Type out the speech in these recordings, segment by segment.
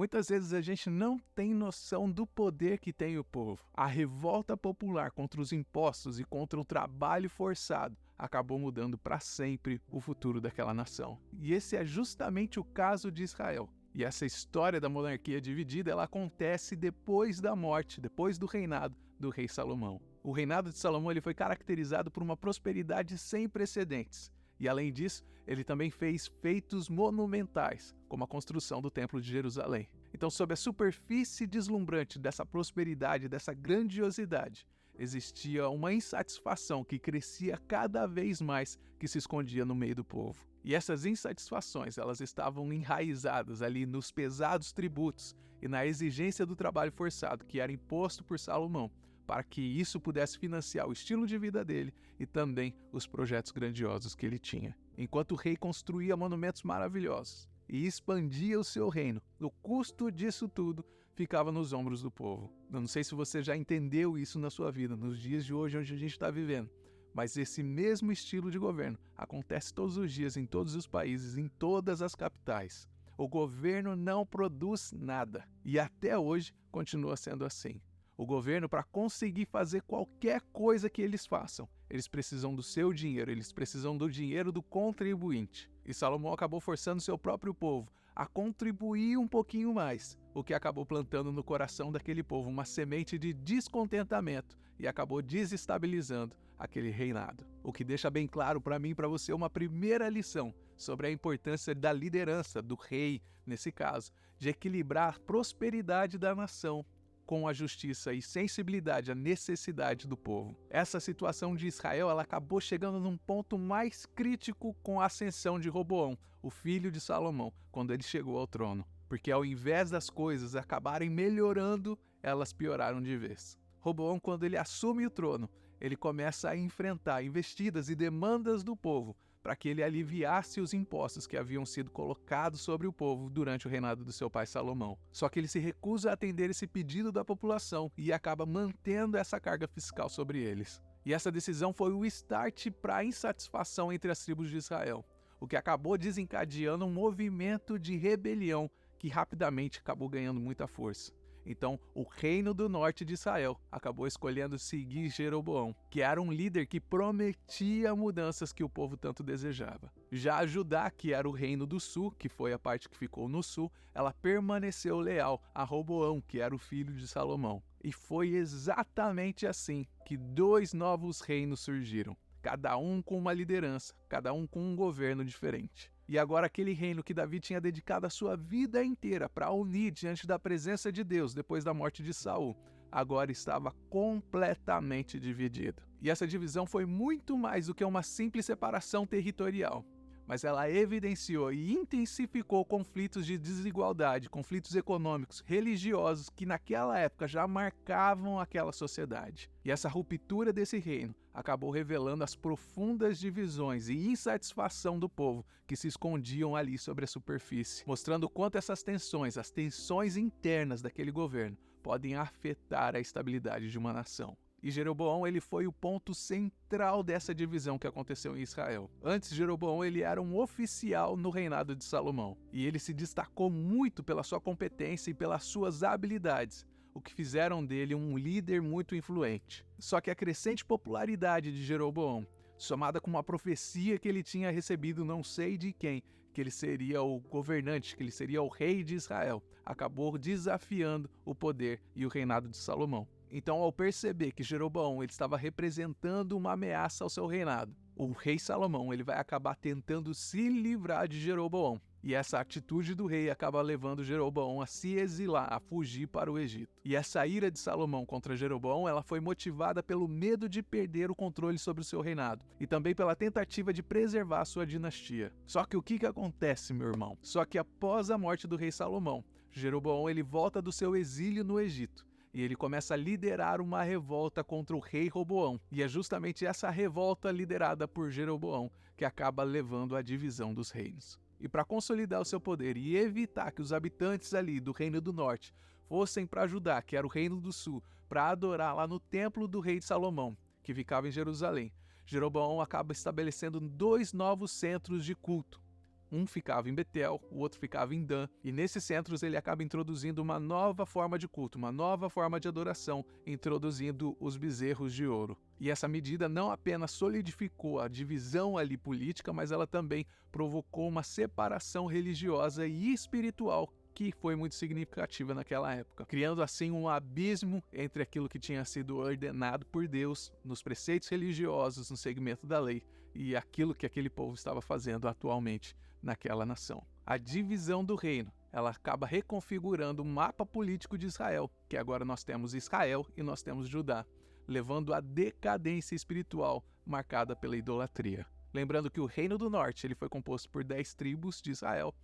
Muitas vezes a gente não tem noção do poder que tem o povo. A revolta popular contra os impostos e contra o trabalho forçado acabou mudando para sempre o futuro daquela nação. E esse é justamente o caso de Israel. E essa história da monarquia dividida, ela acontece depois da morte, depois do reinado do rei Salomão. O reinado de Salomão ele foi caracterizado por uma prosperidade sem precedentes. E além disso, ele também fez feitos monumentais, como a construção do Templo de Jerusalém. Então, sob a superfície deslumbrante dessa prosperidade, dessa grandiosidade, existia uma insatisfação que crescia cada vez mais, que se escondia no meio do povo. E essas insatisfações, elas estavam enraizadas ali nos pesados tributos e na exigência do trabalho forçado que era imposto por Salomão, para que isso pudesse financiar o estilo de vida dele e também os projetos grandiosos que ele tinha. Enquanto o rei construía monumentos maravilhosos e expandia o seu reino, o custo disso tudo ficava nos ombros do povo. Eu não sei se você já entendeu isso na sua vida, nos dias de hoje onde a gente está vivendo, mas esse mesmo estilo de governo acontece todos os dias em todos os países, em todas as capitais. O governo não produz nada e até hoje continua sendo assim. O governo, para conseguir fazer qualquer coisa que eles façam, eles precisam do seu dinheiro, eles precisam do dinheiro do contribuinte. E Salomão acabou forçando seu próprio povo a contribuir um pouquinho mais, o que acabou plantando no coração daquele povo uma semente de descontentamento e acabou desestabilizando aquele reinado. O que deixa bem claro para mim e para você uma primeira lição sobre a importância da liderança, do rei, nesse caso, de equilibrar a prosperidade da nação com a justiça e sensibilidade à necessidade do povo. Essa situação de Israel ela acabou chegando num ponto mais crítico com a ascensão de Roboão, o filho de Salomão, quando ele chegou ao trono. Porque ao invés das coisas acabarem melhorando, elas pioraram de vez. Roboão, quando ele assume o trono, ele começa a enfrentar investidas e demandas do povo para que ele aliviasse os impostos que haviam sido colocados sobre o povo durante o reinado do seu pai Salomão. Só que ele se recusa a atender esse pedido da população e acaba mantendo essa carga fiscal sobre eles. E essa decisão foi o start para a insatisfação entre as tribos de Israel, o que acabou desencadeando um movimento de rebelião que rapidamente acabou ganhando muita força. Então, o reino do norte de Israel acabou escolhendo seguir Jeroboão, que era um líder que prometia mudanças que o povo tanto desejava. Já Judá, que era o reino do sul, que foi a parte que ficou no sul, ela permaneceu leal a Roboão, que era o filho de Salomão. E foi exatamente assim que dois novos reinos surgiram, cada um com uma liderança, cada um com um governo diferente. E agora aquele reino que Davi tinha dedicado a sua vida inteira para unir diante da presença de Deus depois da morte de Saul, agora estava completamente dividido. E essa divisão foi muito mais do que uma simples separação territorial, mas ela evidenciou e intensificou conflitos de desigualdade, conflitos econômicos, religiosos que naquela época já marcavam aquela sociedade. E essa ruptura desse reino acabou revelando as profundas divisões e insatisfação do povo que se escondiam ali sobre a superfície, mostrando quanto essas tensões, as tensões internas daquele governo, podem afetar a estabilidade de uma nação. E Jeroboão ele foi o ponto central dessa divisão que aconteceu em Israel. Antes, Jeroboão ele era um oficial no reinado de Salomão. E ele se destacou muito pela sua competência e pelas suas habilidades, o que fizeram dele um líder muito influente. Só que a crescente popularidade de Jeroboão, somada com uma profecia que ele tinha recebido não sei de quem, que ele seria o governante, que ele seria o rei de Israel, acabou desafiando o poder e o reinado de Salomão. Então, ao perceber que Jeroboão ele estava representando uma ameaça ao seu reinado, o rei Salomão ele vai acabar tentando se livrar de Jeroboão. E essa atitude do rei acaba levando Jeroboão a se exilar, a fugir para o Egito. E essa ira de Salomão contra Jeroboão ela foi motivada pelo medo de perder o controle sobre o seu reinado e também pela tentativa de preservar a sua dinastia. Só que o que acontece, meu irmão? Só que após a morte do rei Salomão, Jeroboão ele volta do seu exílio no Egito. E ele começa a liderar uma revolta contra o rei Roboão. E é justamente essa revolta liderada por Jeroboão que acaba levando à divisão dos reinos. E para consolidar o seu poder e evitar que os habitantes ali do reino do norte fossem para Judá, que era o reino do sul, para adorar lá no templo do rei de Salomão, que ficava em Jerusalém, Jeroboão acaba estabelecendo dois novos centros de culto. Um ficava em Betel, o outro ficava em Dan, e nesses centros ele acaba introduzindo uma nova forma de culto, uma nova forma de adoração, introduzindo os bezerros de ouro. E essa medida não apenas solidificou a divisão ali política, mas ela também provocou uma separação religiosa e espiritual que foi muito significativa naquela época, criando assim um abismo entre aquilo que tinha sido ordenado por Deus nos preceitos religiosos, no segmento da lei, e aquilo que aquele povo estava fazendo atualmente naquela nação. A divisão do reino, ela acaba reconfigurando o mapa político de Israel, que agora nós temos Israel e nós temos Judá, levando à decadência espiritual marcada pela idolatria. Lembrando que o Reino do Norte ele foi composto por 10 tribos de Israel,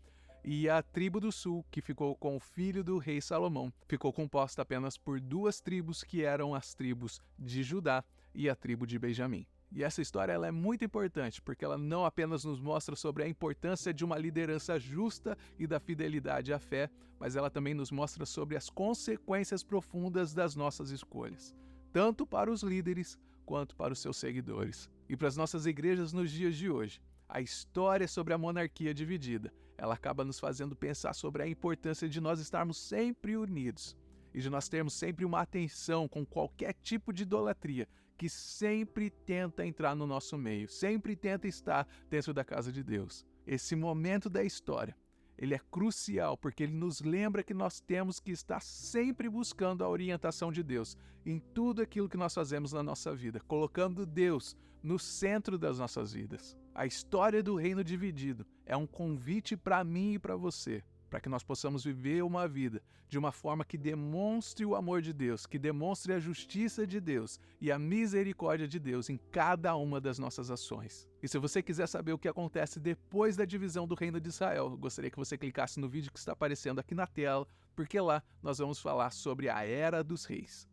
e a tribo do sul, que ficou com o filho do rei Salomão, ficou composta apenas por 2 tribos, que eram as tribos de Judá e a tribo de Benjamim. E essa história ela é muito importante, porque ela não apenas nos mostra sobre a importância de uma liderança justa e da fidelidade à fé, mas ela também nos mostra sobre as consequências profundas das nossas escolhas, tanto para os líderes quanto para os seus seguidores. E para as nossas igrejas nos dias de hoje, a história sobre a monarquia dividida, ela acaba nos fazendo pensar sobre a importância de nós estarmos sempre unidos e de nós termos sempre uma atenção com qualquer tipo de idolatria que sempre tenta entrar no nosso meio, sempre tenta estar dentro da casa de Deus. Esse momento da história, ele é crucial porque ele nos lembra que nós temos que estar sempre buscando a orientação de Deus em tudo aquilo que nós fazemos na nossa vida, colocando Deus no centro das nossas vidas. A história do reino dividido é um convite para mim e para você, para que nós possamos viver uma vida de uma forma que demonstre o amor de Deus, que demonstre a justiça de Deus e a misericórdia de Deus em cada uma das nossas ações. E se você quiser saber o que acontece depois da divisão do reino de Israel, eu gostaria que você clicasse no vídeo que está aparecendo aqui na tela, porque lá nós vamos falar sobre a Era dos Reis.